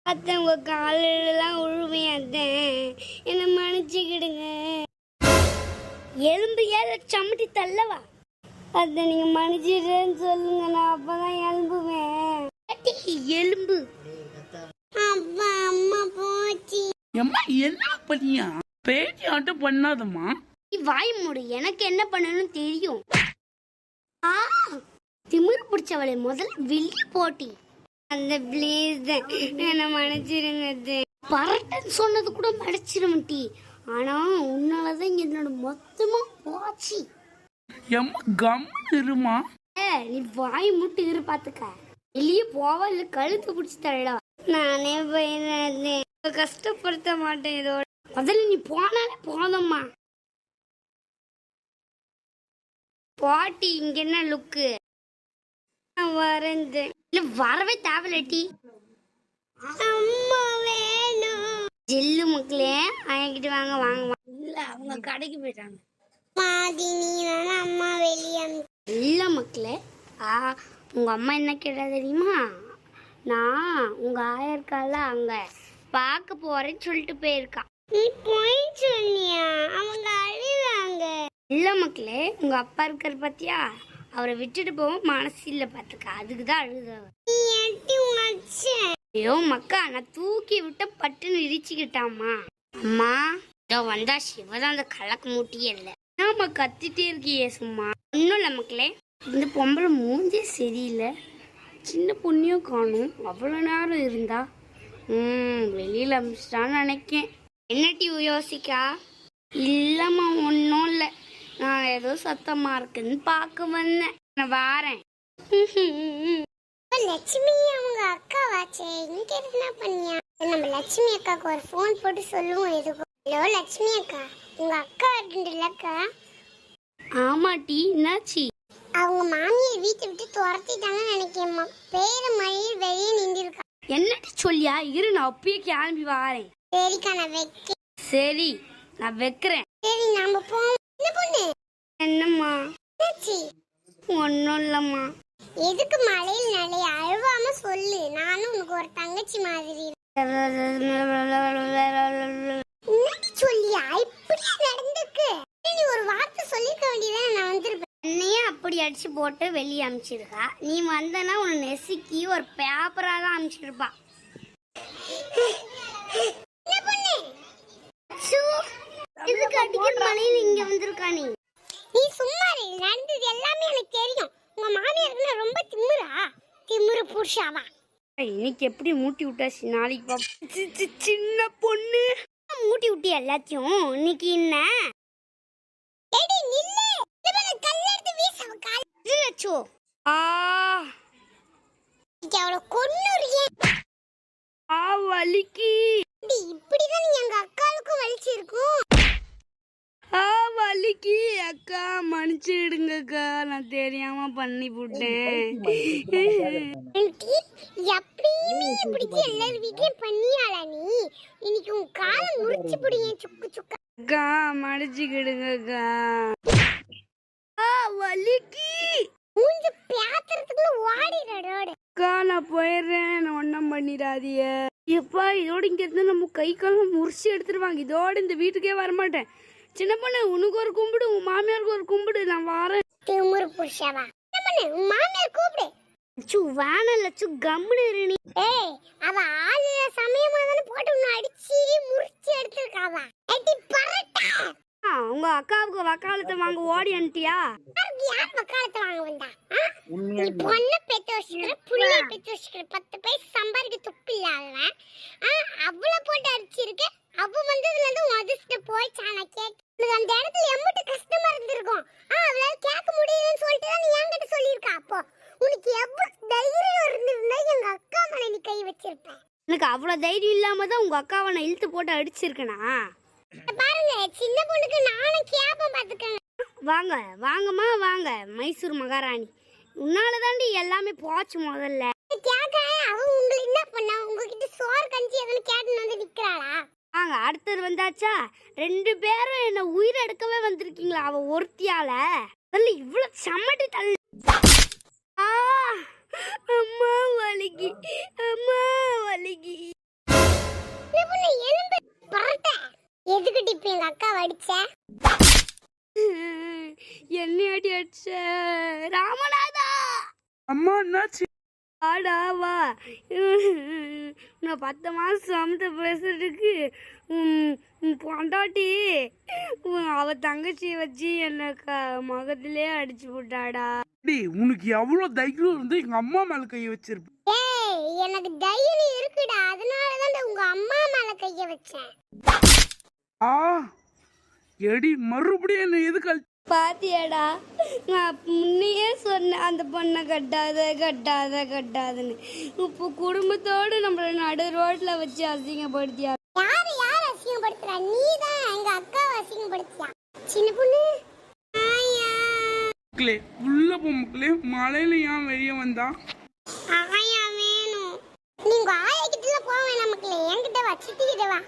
அத்தை உங்க காலெல்லாம் உழுவேன் அத்தை, என்னை மன்னிச்சுக்கிடுங்க. எலும்பு ஏற சமட்டி தள்ளவா அத்தை, நீங்க மன்னிச்சிடுறேன்னு சொல்லுங்க, நான் அப்பதான் எழும்புவேன். எலும்பு அப்பா அம்மா போச்சு. அம்மா என்ன பண்ணியா பேச்சு ஆட்டம் பண்ணாதம்மா. நீ வாய் மூடு, எனக்கு என்ன பண்ணணும்னு தெரியும். திமிரு பிடிச்சவளை முதல்ல வெளியே போட்டி. அந்த பிளீஸ் என்ன மன்னிச்சிருங்க. பரட்டன் சொன்னது கூட மடிச்சிருவன் டி, ஆனா உன்னாலதான் என்னோட மொத்தமா போச்சு. எம்மா கம் இருமா. நீ வாய் முட்டு இரு, பாத்துக்க. வெளியே போவா இல்ல கழுத்து பிடிச்சி தள்ளா. நானே போயிடுறேன், கஷ்டப்படுத்த மாட்டேன் இதோட. முதல்ல நீ போனாலே போதம்மா. பாட்டி இங்க என்ன லுக்கு வரேன். இல்ல வரவே தேவலட்டி. அம்மா வேணும். ஜெல்லு மக்களே வாங்கிட்டு வாங்க வாங்க. இல்ல அவங்க கடைக்கு போயிட்டாங்க. அம்மா வெளியே இல்ல மக்களே. உங்க அம்மா என்ன கேட்டா தெரியுமா? நான் உங்க ஆயர்கால அங்க பார்க்க போறேன்னு சொல்லிட்டு போயிருக்கா. நீ போய் சொன்னியா? அவங்க அழுதாங்க. இல்ல மக்களே, உங்க அப்பா இருக்கிற பத்தியா, அவரை விட்டுட்டு போவோம் மனசு இல்ல பாத்துக்க, அதுக்குதான் அழுத. ஐயோ மக்கா, நான் தூக்கி விட்ட பட்டுன்னு இடிச்சுக்கிட்டாமா. அம்மா இதோ வந்தா சிவதான் அந்த கலக்கு மூட்டியே இல்ல. நாம கத்திட்டே இருக்கியே சும்மா. ஒன்னும் இல்ல மக்களே, இந்த பொம்பளை மூஞ்சே சரியில்லை, சின்ன பொண்ணையும் காணும். அவ்வளோ நேரம் இருந்தா வெளியில அமிச்சிட்டான்னு நினைக்கேன். என்னட்டி யோசிக்கா? இல்லம்மா ஒன்றும் இல்லை, நான் ஏதோ சத்தமா இருக்குன்னு பார்க்க வந்தேன், நான் வாரேன். லட்சுமி அவங்க அக்கா வாச்சே, இங்க என்ன பண்ணியா? நம்ம லட்சுமி அக்காவுக்கு ஒரு ஃபோன் போட்டு சொல்லுவோம் எதுக்கும். ஹலோ லட்சுமி அக்கா, உங்க அக்கா இல்லக்கா? ஆமாட்டி, என்னாச்சு? அவங்க மாமியை வீட்டை விட்டு துரத்திட்டாங்கன்னு நினைக்கிறேம்மா. பேர மழையில் வெளியே நின்றுருக்கா. என்னட்டு சொல்லியா? இரு, நான் அப்பயே கிளம்பி வாரேன். சரிக்கா, நான் வைக்க. சரி, நான் வைக்கிறேன். சரி, நாம போவோம். என்ன பொண்ணு? என்னம்மா? ஒன்னும் இல்லம்மா. எதுக்கு மழையில் நடைய? அழுவாம சொல்லு, நானும் உனக்கு ஒரு தங்கச்சி மாதிரி. சொல்லியா? இப்படியா நடந்துருக்கு? நீ ஒரு வார்த்தை சொல்லிக்க வேண்டியதானே, நான் வந்திருப்பேன். என்னையே அப்படி அடிச்சு போட்டு வெளியே அனுப்பிச்சிருக்கா. நீ வந்தனா உன்னை நெசுக்கி ஒரு பேப்பரா தான் அனுப்பிச்சிருப்பா. இதுக்கு அடிக்கிற மழையில இங்க வந்திருக்கா நீ? நீ சும்மா நடந்தது எல்லாமே எனக்கு தெரியும். உங்க மாமியாருக்கு ரொம்ப திமிரா? திமிரு புருஷாவா? இன்னைக்கு எப்படி மூட்டி விட்டாச்சு, நாளைக்கு பாப்பா. சின்ன பொண்ணு மூட்டி விட்டி எல்லாத்தையும். இன்னைக்கு என்ன வலிக்கு? இப்படிதான் நீ எங்க அக்காளுக்கும் வலிச்சிருக்கும். வலிக்கு அக்கா, மன்னிச்சிடுங்கக்கா, நான் தெரியாம பண்ணி போட்டேன். எப்பயுமே பிடிச்சி எல்லாரும் வீட்லயும் பண்ணியாளா நீ? இன்னைக்கு உன் காலம் முறிச்சு பிடிங்க சுக்கு சுக்கா. அக்கா மன்னிச்சுக்கிடுங்கக்கா. வலிக்கு மூஞ்சி பேத்துறதுக்குள்ள ஓடிடுறோட. அக்கா நான் போயிடுறேன், ஒன்னும் பண்ணிடாதீய. எப்பா இதோட இங்க இருந்து நம்ம கை காலம் முறிச்சு எடுத்துருவாங்க. இதோட இந்த வீட்டுக்கே வரமாட்டேன். சின்ன பொண்ணு, உனக்கு ஒரு கும்பிடு, உன் மாமியாருக்கு ஒரு கும்பிடு, நான் வாரேன். திமுரு புருஷவா? என்ன பண்ணு, உன் மாமியார் கூப்பிடு. லட்சு வேணாம் லட்சு, கம்முனு இரு நீ. ஏய், அவ ஆளு சமயமா தான போட்டு உன்னை அடிச்சு முறிச்சு எடுத்துருக்காவா. எட்டி பரட்டா. உங்க அக்காவுக்கு வக்காலத்தை வாங்க ஓடி அன்ட்டியா? யார் வக்காலத்தை வாங்க வந்தா? நீ பொண்ணு பெத்து வச்சுக்கிற, புள்ளைய பெத்து வச்சுக்கிற, 10 பைசா சம்பாதிக்க துப்பு இல்லாதவன் அவ்வளவு போட்டு அடிச்சிருக்கு. அவ வந்ததுல இருந்து அதிர்ஷ்ட போய்ச்சான கேட்டு அந்த இடத்துல எம்பிட்டு கஷ்டமா இருந்திருக்கும். அவளால கேட்க முடியலன்னு சொல்லிட்டு தான் நீ என்கிட்ட சொல்லியிருக்கா. அப்போ உனக்கு எவ்வளவு தைரியம் இருந்திருந்தா எங்க அக்கா மேல நீ கை வச்சிருப்ப. எனக்கு அவ்வளவு தைரியம் இல்லாம தான் உங்க அக்காவை நான் இழுத்து போட்டு அடிச்சிருக்கனா? பாருங்க, சின்ன பொண்ணுக்கு நானும் கேப்பம் பாத்துக்கேன். வாங்க வாங்கம்மா வாங்க, மைசூர் மகாராணி, உன்னால தாண்டி எல்லாமே போச்சு. முதல்ல கேட்க அவ உங்களுக்கு என்ன பண்ணா? உங்ககிட்ட சோறு கஞ்சி எதுன்னு கேட்டுன்னு வந்து நிக்கிறாளா? வாங்க, அடுத்தது வந்தாச்சா? 2 பேரும் என்ன உயிர் எடுக்கவே வந்திருக்கீங்களா? அவ ஒருத்தியால இவ்வளவு சம்மட்டி தள்ளு. அம்மா வலிக்கு, அம்மா வலிக்கு. எலும்பு பரட்ட எதுக்கு இப்ப எங்க அக்கா அடிச்ச? என்ன அடி அடிச்ச ராமநாதா? அம்மா என்னாச்சு? ஆடா வா. நான் 10 மாசம் அமுத்த பேசுறதுக்கு பொண்டாட்டி அவ தங்கச்சியை வச்சு என்ன முகத்திலே அடிச்சு விட்டாடா. டேய் உனக்கு எவ்வளவு தைரியம் இருந்து எங்க அம்மா மேல கைய வச்சிருப்ப? ஏய் எனக்கு தைரியம் இருக்குடா, அதனால தான் உங்க அம்மா மேல கைய வச்சேன். ஆ எடி மறுபடியும் என்ன எதுக்கு பாத்தியாடா, நான் முன்னையே சொன்னேன் அந்த பொண்ணை கட்டாதுன்னு. இப்போ குடும்பத்தோடு நம்மள நடு ரோட்ல வச்சு அசிங்கப்படுத்தியா? யார் அசிங்கப்படுத்துறா? நீதான் எங்க அக்காவை அசிங்கப்படுத்தியா? சின்ன பொண்ணு மக்களே, உள்ள போ மக்களே. மழையில ஏன் வெளியே வந்தா? ஆயா வேணும். நீங்க ஆயா கிட்ட போவேன், நமக்குல என்கிட்ட வா, சித்தி கிட்ட வா.